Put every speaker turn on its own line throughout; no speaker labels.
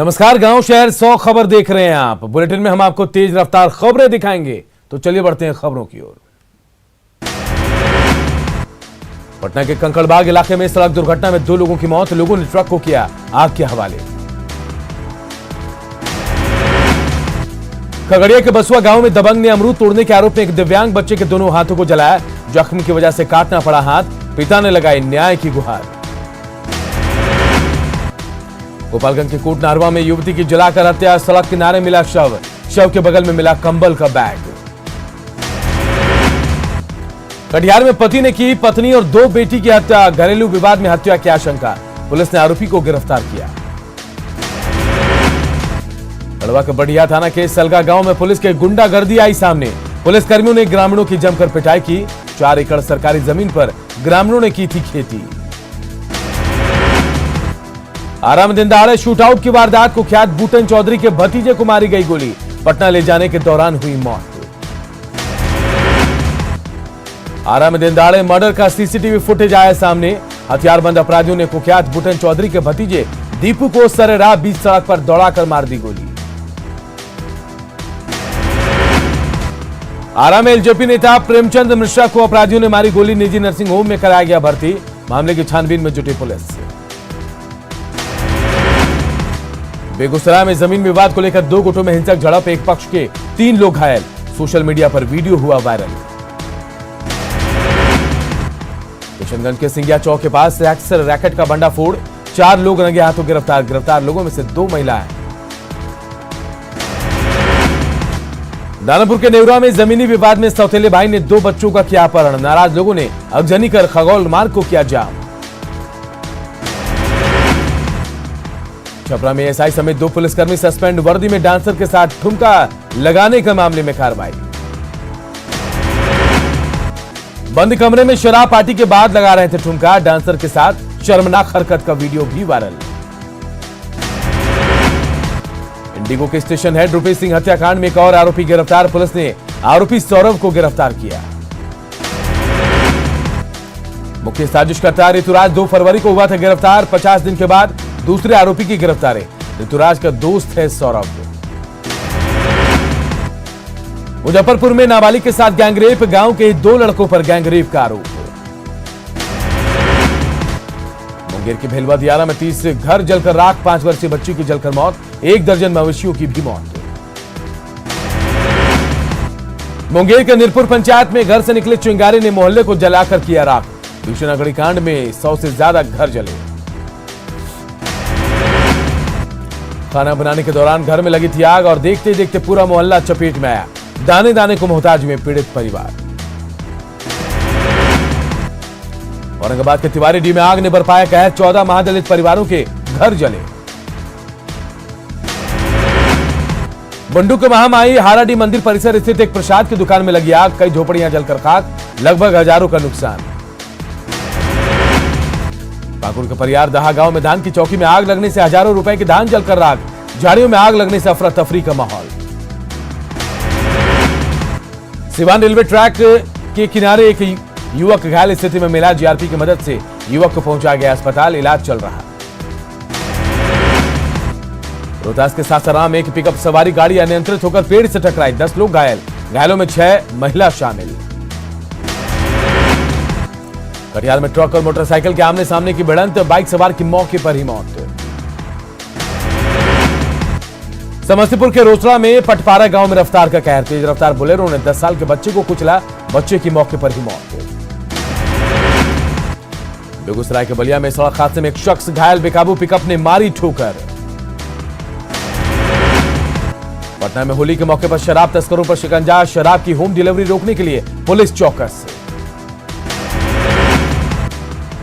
नमस्कार, गांव शहर 100 खबर देख रहे हैं आप। बुलेटिन में हम आपको तेज रफ्तार खबरें दिखाएंगे, तो चलिए बढ़ते हैं खबरों की ओर। पटना के कंकड़बाग इलाके में सड़क दुर्घटना में 2 लोगों की मौत, लोगों ने ट्रक को किया आग के हवाले। खगड़िया के बसुआ गांव में दबंग ने अमरूद तोड़ने के आरोप में एक दिव्यांग बच्चे के दोनों हाथों को जलाया। जख्म की वजह से काटना पड़ा हाथ, पिता ने लगाई न्याय की गुहार। गोपालगंज के कोटनारवा में युवती की जलाकर हत्या, सड़क किनारे मिला शव के बगल में मिला कंबल का बैग। कटिहार में पति ने की पत्नी और 2 बेटी की हत्या, घरेलू विवाद में हत्या की आशंका, पुलिस ने आरोपी को गिरफ्तार किया। खंडवा के बढ़िया थाना के सलगा गांव में पुलिस के गुंडागर्दी आई सामने, पुलिसकर्मियों ने ग्रामीणों की जमकर पिटाई की। 4 एकड़ सरकारी जमीन पर ग्रामीणों ने की थी खेती। आरा में दिन दहाड़े शूटआउट की वारदात, कुख्यात बूटन चौधरी के भतीजे को मारी गई गोली, पटना ले जाने के दौरान हुई मौत। आरा में दिन दहाड़े मर्डर का सीसीटीवी फुटेज आया सामने, हथियारबंद अपराधियों ने कुख्यात बूटन चौधरी के भतीजे दीपू को सरेराह बीच सड़क पर दौड़ाकर मार दी गोली। आरा में एलजेपी नेता प्रेमचंद मिश्रा को अपराधियों ने मारी गोली, निजी नर्सिंग होम में कराया गया भर्ती, मामले की छानबीन में जुटी पुलिस। बेगूसराय में जमीन विवाद को लेकर 2 गुटों में हिंसक झड़प, एक पक्ष के 3 लोग घायल, सोशल मीडिया पर वीडियो हुआ वायरल। किशनगंज के सिंगिया चौक के पास रैकेट का भंडाफोड़, 4 लोग रंगे हाथों गिरफ्तार, गिरफ्तार लोगों में से 2 महिलाएं। दानापुर के नेवरा में जमीनी विवाद में सौतेले भाई ने 2 बच्चों का किया अपहरण, नाराज लोगों ने अगजनी कर खगौल मार्ग को किया जाम। छपरा में एसआई समेत 2 पुलिसकर्मी सस्पेंड, वर्दी में डांसर के साथ ठुमका लगाने के मामले में कार्रवाई। बंद कमरे में शराब पार्टी के बाद लगा रहे थे ठुमका, डांसर के साथ शर्मनाक हरकत का वीडियो भी वायरल। इंडिगो के स्टेशन हेड रुपेश सिंह हत्याकांड में एक और आरोपी गिरफ्तार, पुलिस ने आरोपी सौरभ को गिरफ्तार किया। मुख्य साजिशकर्ता ऋतुराज 2 फरवरी को हुआ था गिरफ्तार, 50 दिन के बाद दूसरे आरोपी की गिरफ्तारी, ऋतुराज का दोस्त है सौरभ। मुजफ्फरपुर में नाबालिग के साथ गैंगरेप, गांव के 2 लड़कों पर गैंगरेप का आरोप। मुंगेर के भेलवा दियारा में 30 घर जलकर राख, 5 वर्षीय बच्ची की जलकर मौत, 1 दर्जन मवेशियों की भी मौत। मुंगेर के निरपुर पंचायत में घर से निकले चिंगारी ने मोहल्ले को जलाकर किया राख, भीषण कांड में 100 से ज्यादा घर जले। खाना बनाने के दौरान घर में लगी थी आग और देखते देखते पूरा मोहल्ला चपेट में आया, दाने दाने को मोहताज में पीड़ित परिवार। औरंगाबाद के तिवारी में आग ने बरपाया कहर, 14 महादलित परिवारों के घर जले। बंडू के महामाई हाराडी मंदिर परिसर स्थित एक प्रसाद की दुकान में लगी आग, कई झोपड़ियां जलकर खाक, लगभग हजारों का नुकसान। पाकुड़ के परियार दहा गांव में धान की चौकी में आग लगने से हजारों रुपए की धान जलकर राख, झाड़ियों में आग लगने से अफरा तफरी का माहौल। सिवान रेलवे ट्रैक के किनारे एक युवक घायल स्थिति में मिला, जीआरपी की मदद से युवक को पहुंचा गया अस्पताल, इलाज चल रहा। रोहतास के सासाराम में एक पिकअप सवारी गाड़ी अनियंत्रित होकर पेड़ से टकराई, 10 लोग घायल, घायलों में 6 महिला शामिल। कटिहार में ट्रक और मोटरसाइकिल के आमने सामने की भिड़ंत, बाइक सवार की मौके पर ही मौत। समस्तीपुर के रोसड़ा में पटपारा गांव में रफ्तार का कहर, तेज रफ्तार बोलेरो ने 10 साल के बच्चे को कुचला, बच्चे की मौके पर ही मौत। बेगूसराय के बलिया में सड़क हादसे में एक शख्स घायल, बेकाबू पिकअप ने मारी ठोकर। पटना में होली के मौके पर शराब तस्करों पर शिकंजा, शराब की होम डिलीवरी रोकने के लिए पुलिस चौकस।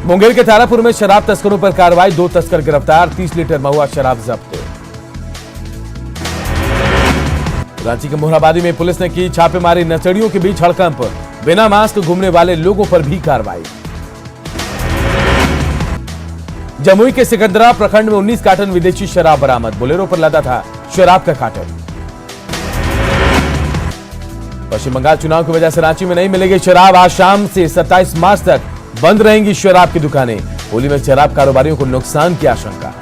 मुंगेर के तारापुर में शराब तस्करों पर कार्रवाई, 2 तस्कर गिरफ्तार, 30 लीटर महुआ शराब जब्त। रांची के मोहराबादी में पुलिस ने की छापेमारी, नशेड़ियों के बीच हड़कंप, बिना मास्क घूमने वाले लोगों पर भी कार्रवाई। जमुई के सिकंदरा प्रखंड में 19 कार्टन विदेशी शराब बरामद, बोलेरो पर लदा था शराब का कार्टन। पश्चिम बंगाल चुनाव की वजह से रांची में नहीं मिलेगी शराब, आज शाम से 27 मार्च तक बंद रहेंगी शराब की दुकानें, होली में शराब कारोबारियों को नुकसान की आशंका।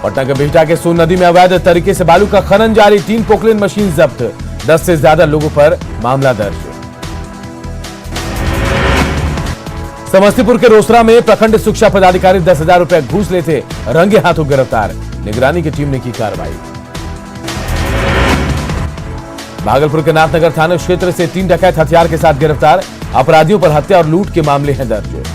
पटना के बिहटा के सोन नदी में अवैध तरीके से बालू का खनन जारी, 3 पोकलेन मशीन जब्त, 10 से ज्यादा लोगों पर मामला दर्ज। समस्तीपुर के रोसड़ा में प्रखंड शिक्षा पदाधिकारी 10,000 रुपए घूस लेते रंगे हाथों गिरफ्तार, निगरानी की टीम ने की कार्रवाई। भागलपुर के नाथनगर थाना क्षेत्र से 3 डकैत हथियार के साथ गिरफ्तार, अपराधियों पर हत्या और लूट के मामले हैं दर्ज।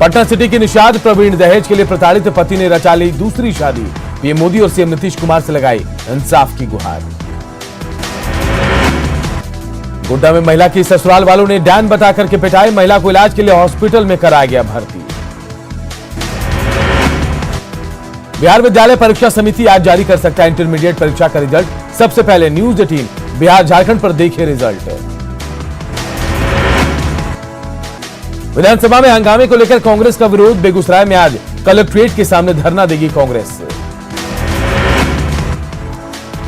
पटना सिटी के निषाद प्रवीण दहेज के लिए प्रताड़ित पति ने रचा ली दूसरी शादी, पीएम मोदी और सीएम नीतीश कुमार से लगाई इंसाफ की गुहार। गोड्डा में महिला की ससुराल वालों ने डैन बताकर के पिटाई, महिला को इलाज के लिए हॉस्पिटल में कराया गया भर्ती। बिहार विद्यालय परीक्षा समिति आज जारी कर सकता है इंटरमीडिएट परीक्षा का रिजल्ट, सबसे पहले न्यूज 18 बिहार झारखंड पर देखे रिजल्ट। विधानसभा में हंगामे को लेकर कांग्रेस का विरोध, बेगूसराय में आज कलेक्ट्रेट के सामने धरना देगी कांग्रेस।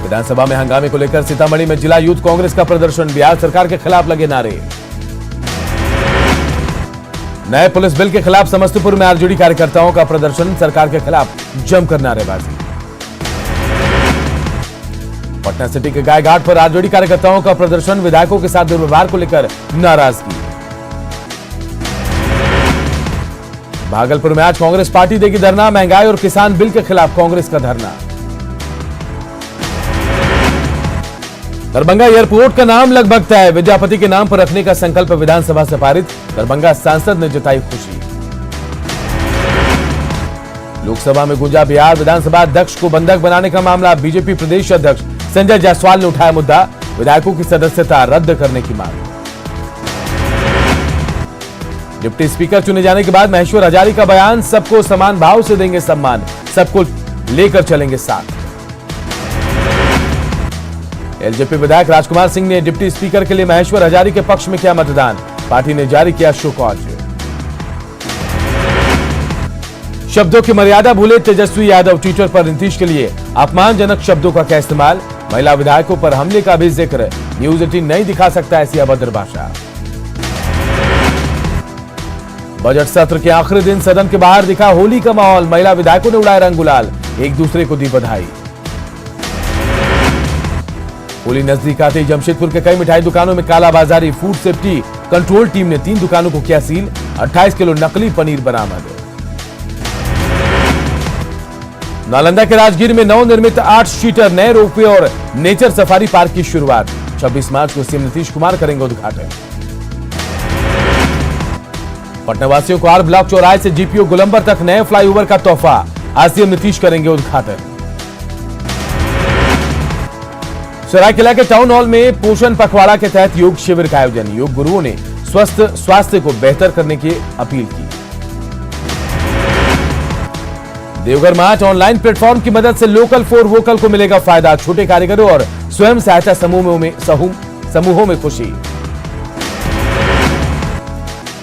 विधानसभा में हंगामे को लेकर सीतामढ़ी में जिला यूथ कांग्रेस का प्रदर्शन, बिहार सरकार के खिलाफ लगे नारे। नए पुलिस बिल के खिलाफ समस्तीपुर में आरजेडी कार्यकर्ताओं का प्रदर्शन, सरकार के खिलाफ जमकर नारेबाजी। पटना सिटी के गाय घाट पर आरजेडी कार्यकर्ताओं का प्रदर्शन, विधायकों के साथ दुर्व्यवहार को लेकर नाराजगी। भागलपुर में आज कांग्रेस पार्टी देगी धरना, महंगाई और किसान बिल के खिलाफ कांग्रेस का धरना। दरभंगा एयरपोर्ट का नाम लगभग तय, विद्यापति के नाम पर रखने का संकल्प विधानसभा से पारित, दरभंगा सांसद ने जताई खुशी। लोकसभा में गूंजा बिहार विधानसभा अध्यक्ष को बंधक बनाने का मामला, बीजेपी प्रदेश अध्यक्ष संजय जायसवाल ने उठाया मुद्दा, विधायकों की सदस्यता रद्द करने की मांग। डिप्टी स्पीकर चुने जाने के बाद महेश्वर हजारी का बयान, सबको समान भाव से देंगे सम्मान, सबको लेकर चलेंगे साथ। एलजेपी विधायक राजकुमार सिंह ने डिप्टी स्पीकर के लिए महेश्वर हजारी के पक्ष में किया मतदान, पार्टी ने जारी किया शो कॉज। शब्दों की मर्यादा भूले तेजस्वी यादव, ट्विटर पर नीतीश के लिए अपमानजनक शब्दों का क्या इस्तेमाल, महिला विधायकों पर हमले का भी जिक्र, न्यूज 18 नहीं दिखा सकता ऐसी अभद्र भाषा। बजट सत्र के आखिरी दिन सदन के बाहर दिखा होली का माहौल, महिला विधायकों ने उड़ाए रंग गुलाल, एक दूसरे को दी बधाई। होली नजदीक आते ही जमशेदपुर के कई मिठाई दुकानों में कालाबाजारी, फूड सेफ्टी कंट्रोल टीम ने 3 दुकानों को किया सील, 28 किलो नकली पनीर बरामद। नालंदा के राजगीर में नवनिर्मित 8 सीटर नए रोपवे और नेचर सफारी पार्क की शुरुआत, 26 मार्च को सीएम नीतीश कुमार करेंगे उद्घाटन। पटना वासियों को आर ब्लॉक चौराहे से जीपीओ गोलंबर तक नए फ्लाईओवर का तोहफा, आज सीएम नीतीश करेंगे उद्घाटन। सरायकेला के टाउन हॉल में पोषण पखवाड़ा के तहत योग शिविर का आयोजन, योग गुरुओं ने स्वस्थ स्वास्थ्य को बेहतर करने की अपील की। देवघर मार्ट ऑनलाइन प्लेटफॉर्म की मदद से लोकल फॉर वोकल को मिलेगा फायदा, छोटे कारीगरों और स्वयं सहायता समूहों में खुशी।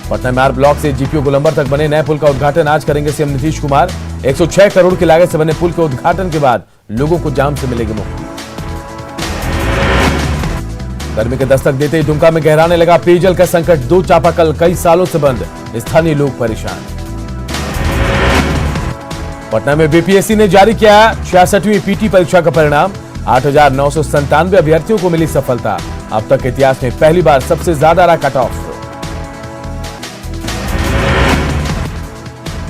पटना में आर ब्लॉक से जीपीओ गोलंबर तक बने नए पुल का उद्घाटन आज करेंगे सीएम नीतीश कुमार, 106 करोड़ की लागत से बने पुल के उद्घाटन के बाद लोगों को जाम से मिलेगी मुक्ति। गर्मी के दस्तक देते ही दुमका में गहराने लगा पेयजल का संकट, 2 चापाकल कई सालों से बंद, स्थानीय लोग परेशान। पटना में बीपीएससी ने जारी किया 66वीं पीटी परीक्षा का परिणाम, 8,997 अभ्यर्थियों को मिली सफलता, अब तक इतिहास में पहली बार सबसे ज्यादा रहा कट ऑफ।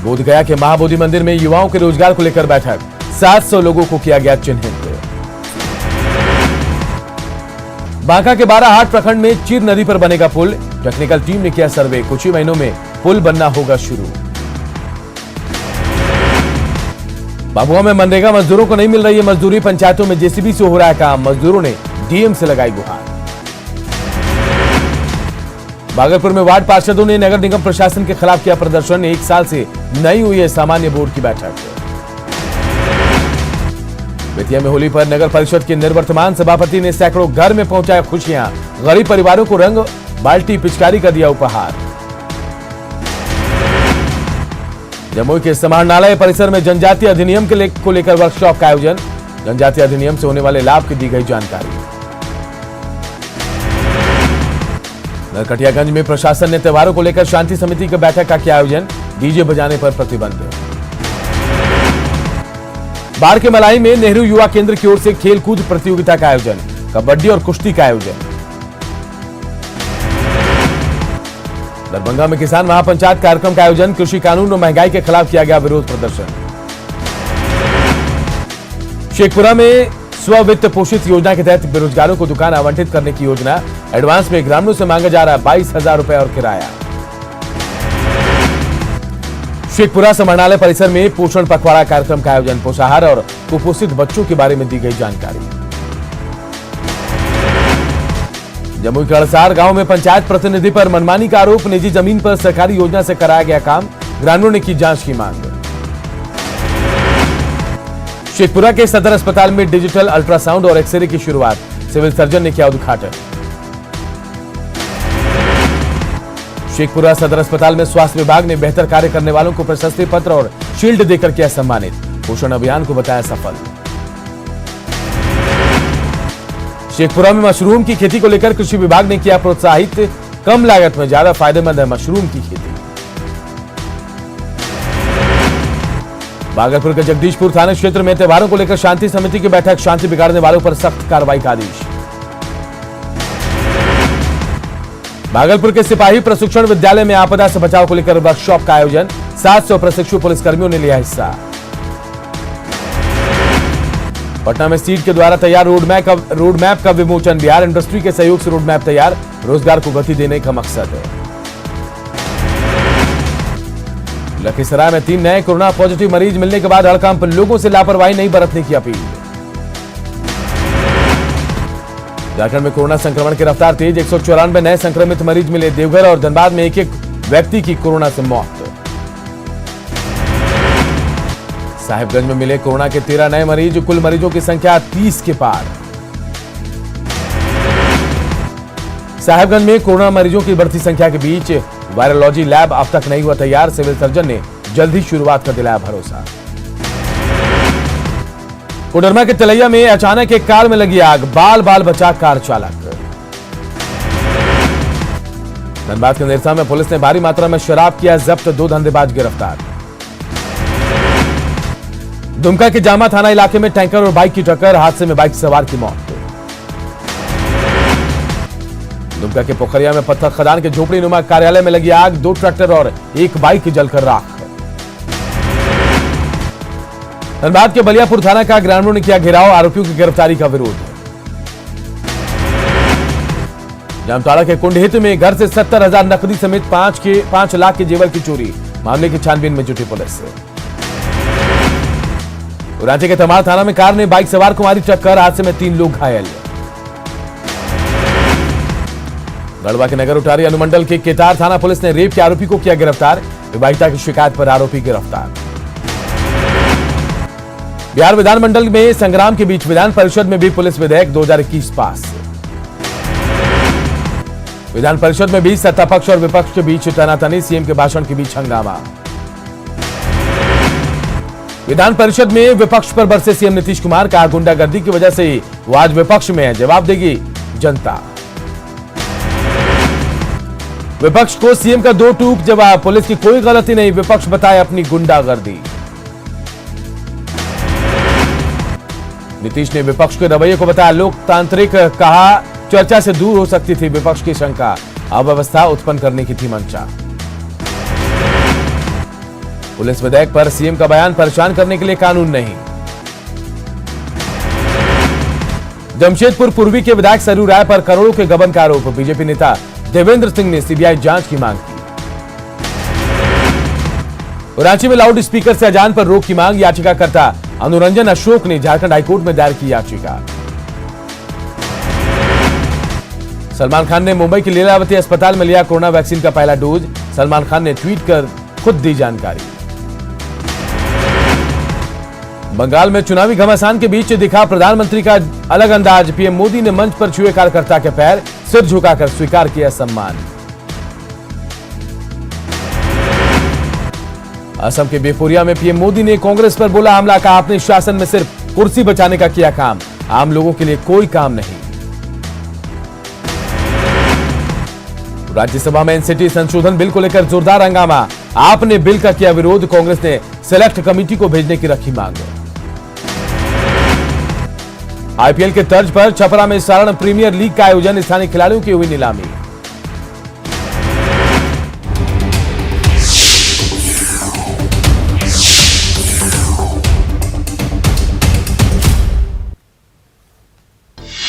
बोधगया के महाबोधि मंदिर में युवाओं के रोजगार को लेकर बैठक, 700 लोगों को किया गया चिन्हित। बांका के 12 हाट प्रखंड में चीर नदी पर बनेगा पुल, टेक्निकल टीम ने किया सर्वे, कुछ ही महीनों में पुल बनना होगा शुरू। बाबुआ में मनरेगा मजदूरों को नहीं मिल रही है मजदूरी, पंचायतों में जेसीबी से हो रहा है काम, मजदूरों ने डीएम से लगाई गुहार। भागलपुर में वार्ड पार्षदों ने नगर निगम प्रशासन के खिलाफ किया प्रदर्शन, 1 साल से नहीं हुई है सामान्य बोर्ड की बैठक। बेतिया में होली पर नगर परिषद के निर्वर्तमान सभापति ने सैकड़ों घर में पहुंचाया खुशियां, गरीब परिवारों को रंग बाल्टी पिचकारी का दिया उपहार। जमुई के समाहरणालय परिसर में जनजातीय अधिनियम को लेकर वर्कशॉप का आयोजन, जनजातीय अधिनियम से होने वाले लाभ की दी गई जानकारी। नरकटियागंज में प्रशासन ने त्योहारों को लेकर शांति समिति की बैठक का किया आयोजन, डीजे बजाने पर प्रतिबंध। बाढ़ के मलाई में नेहरू युवा केंद्र की ओर से खेलकूद प्रतियोगिता का आयोजन, कबड्डी और कुश्ती का आयोजन। दरभंगा में किसान महापंचायत कार्यक्रम का आयोजन, कृषि कानून और महंगाई के खिलाफ किया गया विरोध प्रदर्शन। शेखपुरा में स्व-वित्त पोषित योजना के तहत बेरोजगारों को दुकान आवंटित करने की योजना, एडवांस में ग्रामीणों से मांगा जा रहा 22,000 रुपए और किराया। शेखपुरा समाहरणालय परिसर में पोषण पखवाड़ा कार्यक्रम का आयोजन, पोषाहार और कुपोषित बच्चों के बारे में दी गई जानकारी। जमुई के अड़सार गांव में पंचायत प्रतिनिधि पर मनमानी का आरोप, निजी जमीन पर सरकारी योजना से कराया गया काम, ग्रामीणों ने की जांच की मांग। शेखपुरा के सदर अस्पताल में डिजिटल अल्ट्रासाउंड और एक्सरे की शुरुआत, सिविल सर्जन ने किया उद्घाटन। शेखपुरा सदर अस्पताल में स्वास्थ्य विभाग ने बेहतर कार्य करने वालों को प्रशस्ति पत्र और शील्ड देकर किया सम्मानित, पोषण अभियान को बताया सफल। शेखपुरा में मशरूम की खेती को लेकर कृषि विभाग ने किया प्रोत्साहित, कम लागत में ज्यादा फायदेमंद है मशरूम की खेती। भागलपुर के जगदीशपुर थाना क्षेत्र में त्योहारों को लेकर शांति समिति की बैठक, शांति बिगाड़ने वालों पर सख्त कार्रवाई का आदेश। भागलपुर के सिपाही प्रशिक्षण विद्यालय में आपदा से बचाव को लेकर वर्कशॉप का आयोजन, 700 प्रशिक्षु पुलिसकर्मियों ने लिया हिस्सा। पटना में सीड के द्वारा तैयार रोडमैप का विमोचन, बिहार इंडस्ट्री के सहयोग से रोडमैप तैयार, रोजगार को गति देने का मकसद है। लखीसराय में 3 नए कोरोना पॉजिटिव मरीज मिलने के बाद हड़कंप, लोगों से लापरवाही नहीं बरतने की अपील। झारखंड में कोरोना संक्रमण की रफ्तार तेज, 194 नए संक्रमित मरीज मिले, देवघर और धनबाद में एक व्यक्ति की कोरोना से मौत। साहिबगंज में मिले कोरोना के 13 नए मरीज, कुल मरीजों की संख्या 30 के पार। साहिबगंज में कोरोना मरीजों की बढ़ती संख्या के बीच वायरोलॉजी लैब अब तक नहीं हुआ तैयार, सिविल सर्जन ने जल्द ही शुरुआत का दिलाया भरोसा। कोडरमा के तलैया में अचानक एक कार में लगी आग, बाल बाल बचा कार चालक। धनबाद के नेरसा में पुलिस ने भारी मात्रा में शराब किया जब्त, 2 धंधेबाज गिरफ्तार। दुमका के जामा थाना इलाके में टैंकर और बाइक की टक्कर, हादसे में बाइक सवार की मौत। दुमका के पोखरिया में पत्थर खदान के झोपड़ी नुमा कार्यालय में लगी आग, 2 ट्रैक्टर और 1 बाइक जलकर राख। धनबाद के बलियापुर थाना का ग्रामीणों ने किया घेराव, आरोपियों की गिरफ्तारी का विरोध। जामताड़ा के कुंडहित में घर से 70,000 नकदी समेत 5 लाख के जेवर की चोरी, मामले की छानबीन में जुटी पुलिस। रांची के तमाड़ थाना में कार ने बाइक सवार को मारी टक्कर, हादसे में 3 लोग घायल। गढ़वा के नगर उटारी अनुमंडल के केतार थाना पुलिस ने रेप के आरोपी को किया गिरफ्तार, विवाहिता की शिकायत पर आरोपी गिरफ्तार। बिहार विधानमंडल में संग्राम के बीच विधान परिषद में भी पुलिस विधेयक 2021 पास। विधान परिषद में भी सत्ता पक्ष और विपक्ष के बीच तनातनी, सीएम के भाषण के बीच हंगामा। विधान परिषद में विपक्ष पर बरसे सीएम नीतीश कुमार, कहा गुंडागर्दी की वजह से वो आज विपक्ष में है, जवाब देगी जनता। विपक्ष को सीएम का 2 टूक जवाब, पुलिस की कोई गलती नहीं, विपक्ष बताए अपनी गुंडागर्दी। नीतीश ने विपक्ष के रवैये को बताया लोकतांत्रिक, कहा चर्चा से दूर हो सकती थी विपक्ष की शंका, अव्यवस्था उत्पन्न करने की थी मंशा। पुलिस विधेयक पर सीएम का बयान, परेशान करने के लिए कानून नहीं। जमशेदपुर पूर्वी के विधायक सरयू राय पर करोड़ों के गबन का आरोप, बीजेपी नेता देवेंद्र सिंह ने सीबीआई जांच की मांग की। रांची में लाउड स्पीकर से अजान पर रोक की मांग, याचिकाकर्ता अनुरंजन अशोक ने झारखंड हाईकोर्ट में दायर की याचिका। सलमान खान ने मुंबई के लीलावती अस्पताल में लिया कोरोना वैक्सीन का पहला डोज, सलमान खान ने ट्वीट कर खुद दी जानकारी। बंगाल में चुनावी घमासान के बीच दिखा प्रधानमंत्री का अलग अंदाज, पीएम मोदी ने मंच पर छुए कार्यकर्ता के पैर, सिर झुकाकर स्वीकार किया सम्मान। असम के बेपुरिया में पीएम मोदी ने कांग्रेस पर बोला हमला, कहा अपने शासन में सिर्फ कुर्सी बचाने का किया काम, आम लोगों के लिए कोई काम नहीं। राज्यसभा में एनसीटी संशोधन बिल को लेकर जोरदार हंगामा, आपने बिल का किया विरोध, कांग्रेस ने सेलेक्ट कमेटी को भेजने की रखी मांग। आईपीएल के तर्ज पर छपरा में सारण प्रीमियर लीग का आयोजन, स्थानीय खिलाड़ियों की हुई नीलामी।